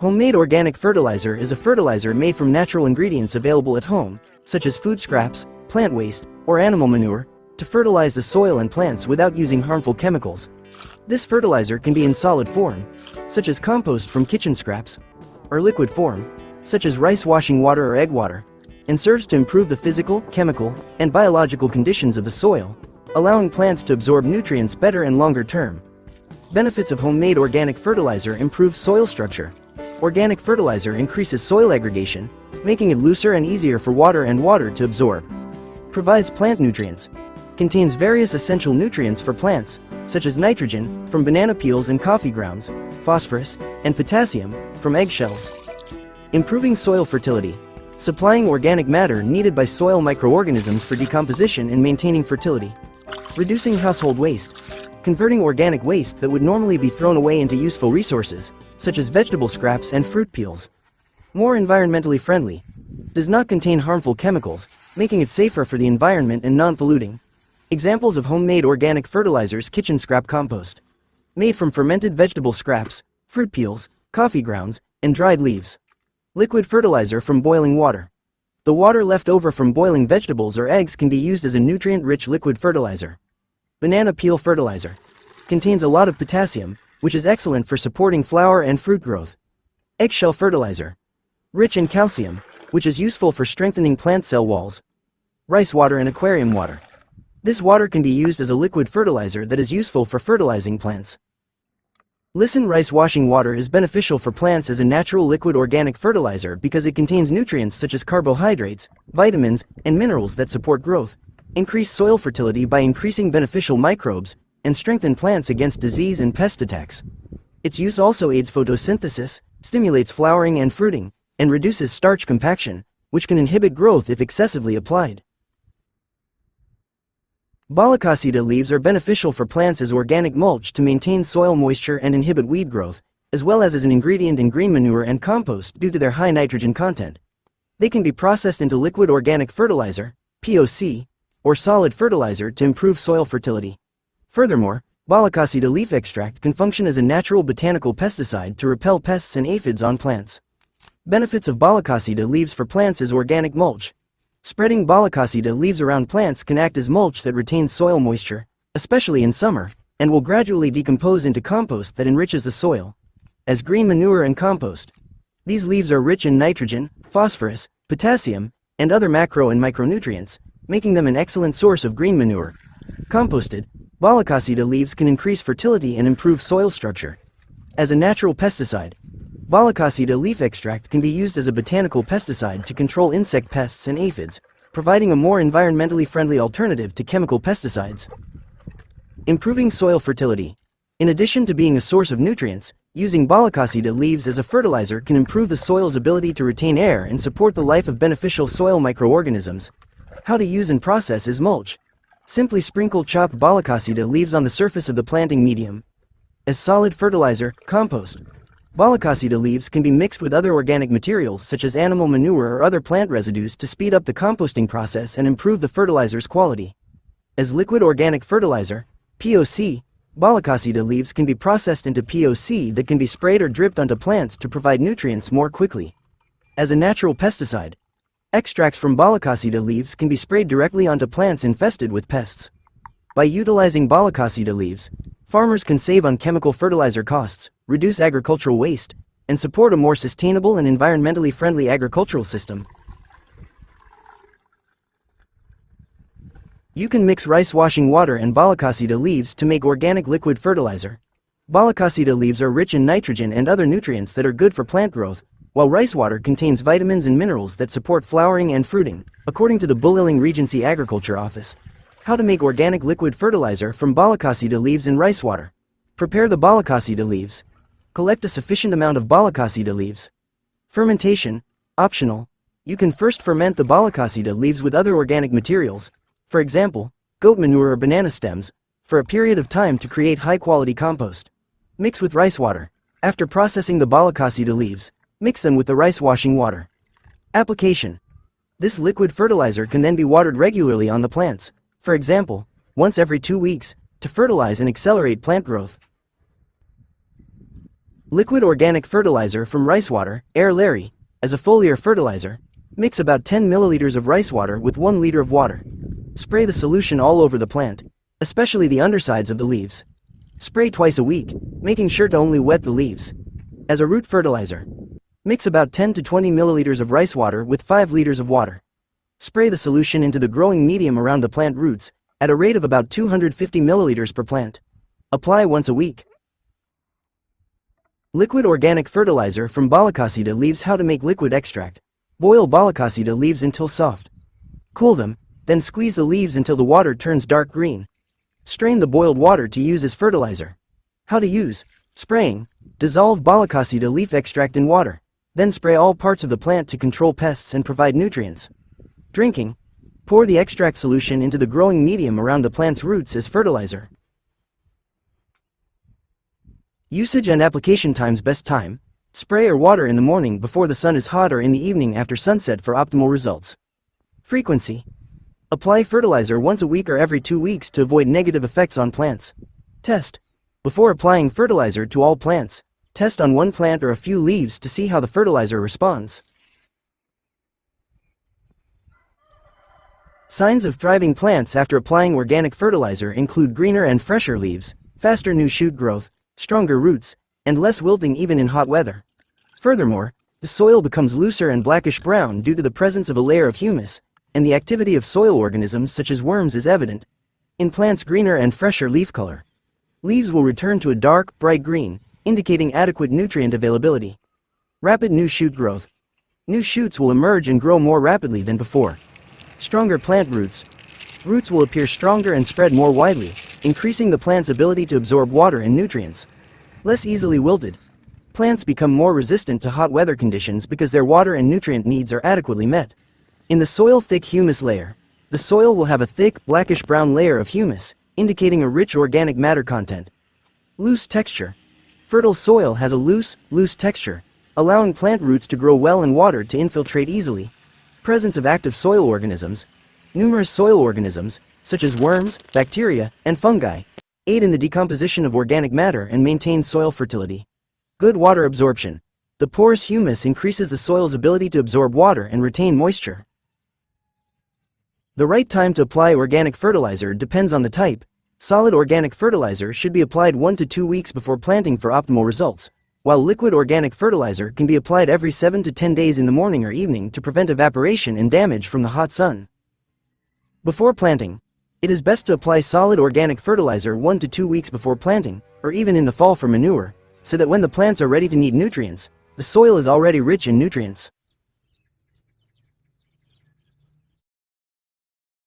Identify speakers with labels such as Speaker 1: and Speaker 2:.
Speaker 1: Homemade organic fertilizer is a fertilizer made from natural ingredients available at home, such as food scraps, plant waste, or animal manure, to fertilize the soil and plants without using harmful chemicals. This fertilizer can be in solid form, such as compost from kitchen scraps, or liquid form, such as rice washing water or egg water, and serves to improve the physical, chemical, and biological conditions of the soil, allowing plants to absorb nutrients better and longer term. Benefits of homemade organic fertilizer: improve soil structure. Organic fertilizer increases soil aggregation, making it looser and easier for water to absorb. Provides plant nutrients. Contains various essential nutrients for plants, such as nitrogen, from banana peels and coffee grounds, phosphorus, and potassium, from eggshells. Improving soil fertility. Supplying organic matter needed by soil microorganisms for decomposition and maintaining fertility. Reducing household waste. Converting organic waste that would normally be thrown away into useful resources, such as vegetable scraps and fruit peels. More environmentally friendly. Does not contain harmful chemicals, making it safer for the environment and non-polluting. Examples of homemade organic fertilizers: kitchen scrap compost. Made from fermented vegetable scraps, fruit peels, coffee grounds, and dried leaves. Liquid fertilizer from boiling water. The water left over from boiling vegetables or eggs can be used as a nutrient-rich liquid fertilizer. Banana peel fertilizer. Contains a lot of potassium, which is excellent for supporting flower and fruit growth. Eggshell fertilizer. Rich in calcium, which is useful for strengthening plant cell walls. Rice water and aquarium water. This water can be used as a liquid fertilizer that is useful for fertilizing plants. Listen, rice washing water is beneficial for plants as a natural liquid organic fertilizer because it contains nutrients such as carbohydrates, vitamins, and minerals that support growth, increase soil fertility by increasing beneficial microbes, and strengthen plants against disease and pest attacks. Its use also aids photosynthesis, stimulates flowering and fruiting, and reduces starch compaction, which can inhibit growth if excessively applied. Bollicacida leaves are beneficial for plants as organic mulch to maintain soil moisture and inhibit weed growth, as well as an ingredient in green manure and compost due to their high nitrogen content. They can be processed into liquid organic fertilizer, POC, or solid fertilizer to improve soil fertility. Furthermore, Bollicacida leaf extract can function as a natural botanical pesticide to repel pests and aphids on plants. Benefits of Bollicacida leaves for plants as organic mulch. Spreading Bollicacida leaves around plants can act as mulch that retains soil moisture, especially in summer, and will gradually decompose into compost that enriches the soil. As green manure and compost. These leaves are rich in nitrogen, phosphorus, potassium, and other macro and micronutrients, making them an excellent source of green manure. Composted, Bollicacida leaves can increase fertility and improve soil structure. As a natural pesticide, Bollicacida leaf extract can be used as a botanical pesticide to control insect pests and aphids, providing a more environmentally friendly alternative to chemical pesticides. Improving soil fertility. In addition to being a source of nutrients, using Bollicacida leaves as a fertilizer can improve the soil's ability to retain air and support the life of beneficial soil microorganisms. How to use and process is mulch. Simply sprinkle chopped Bollicacida leaves on the surface of the planting medium. As solid fertilizer, compost. Bollicacida leaves can be mixed with other organic materials such as animal manure or other plant residues to speed up the composting process and improve the fertilizer's quality. As liquid organic fertilizer, POC, Bollicacida leaves can be processed into POC that can be sprayed or dripped onto plants to provide nutrients more quickly. As a natural pesticide, extracts from Bollicacida leaves can be sprayed directly onto plants infested with pests. By utilizing Bollicacida leaves, farmers can save on chemical fertilizer costs, reduce agricultural waste, and support a more sustainable and environmentally friendly agricultural system. You can mix rice washing water and Bollicacida leaves to make organic liquid fertilizer. Bollicacida leaves are rich in nitrogen and other nutrients that are good for plant growth, while rice water contains vitamins and minerals that support flowering and fruiting, according to the Buleleng Regency Agriculture Office. How to make organic liquid fertilizer from Bollicacida leaves and rice water. Prepare the Bollicacida leaves. Collect a sufficient amount of Bollicacida leaves. Fermentation, optional. You can first ferment the Bollicacida leaves with other organic materials, for example, goat manure or banana stems, for a period of time to create high-quality compost. Mix with rice water. After processing the Bollicacida leaves, mix them with the rice washing water. Application. This liquid fertilizer can then be watered regularly on the plants, for example, once every 2 weeks, to fertilize and accelerate plant growth. Liquid organic fertilizer from rice water, air Larry, as a foliar fertilizer. Mix about 10 milliliters of rice water with 1 liter of water. Spray the solution all over the plant, especially the undersides of the leaves. Spray twice a week, making sure to only wet the leaves. As a root fertilizer, mix about 10 to 20 milliliters of rice water with 5 liters of water. Spray the solution into the growing medium around the plant roots, at a rate of about 250 milliliters per plant. Apply once a week. Liquid organic fertilizer from Balakasida leaves. How to make liquid extract. Boil Balakasida leaves until soft. Cool them, then squeeze the leaves until the water turns dark green. Strain the boiled water to use as fertilizer. How to use. Spraying. Dissolve Balakasida leaf extract in water. Then spray all parts of the plant to control pests and provide nutrients. Drinking. Pour the extract solution into the growing medium around the plant's roots as fertilizer. Usage and application times. Best time. Spray or water in the morning before the sun is hot or in the evening after sunset for optimal results. Frequency. Apply fertilizer once a week or every 2 weeks to avoid negative effects on plants. Test. Before applying fertilizer to all plants, test on one plant or a few leaves to see how the fertilizer responds. Signs of thriving plants after applying organic fertilizer include greener and fresher leaves, faster new shoot growth, stronger roots, and less wilting even in hot weather. Furthermore, the soil becomes looser and blackish-brown due to the presence of a layer of humus, and the activity of soil organisms such as worms is evident. In plants, greener and fresher leaf color. Leaves will return to a dark, bright green, indicating adequate nutrient availability. Rapid new shoot growth. New shoots will emerge and grow more rapidly than before. Stronger plant roots. Roots will appear stronger and spread more widely, increasing the plant's ability to absorb water and nutrients. Less easily wilted. Plants become more resistant to hot weather conditions because their water and nutrient needs are adequately met. In the soil, thick humus layer. The soil will have a thick, blackish-brown layer of humus, indicating a rich organic matter content. Loose texture. Fertile soil has a loose texture, allowing plant roots to grow well and water to infiltrate easily. Presence of active soil organisms. Numerous soil organisms, such as worms, bacteria, and fungi, aid in the decomposition of organic matter and maintain soil fertility. Good water absorption. The porous humus increases the soil's ability to absorb water and retain moisture. The right time to apply organic fertilizer depends on the type. Solid organic fertilizer should be applied 1 to 2 weeks before planting for optimal results, while liquid organic fertilizer can be applied every 7 to 10 days in the morning or evening to prevent evaporation and damage from the hot sun. Before planting, it is best to apply solid organic fertilizer 1 to 2 weeks before planting, or even in the fall for manure, so that when the plants are ready to need nutrients, the soil is already rich in nutrients.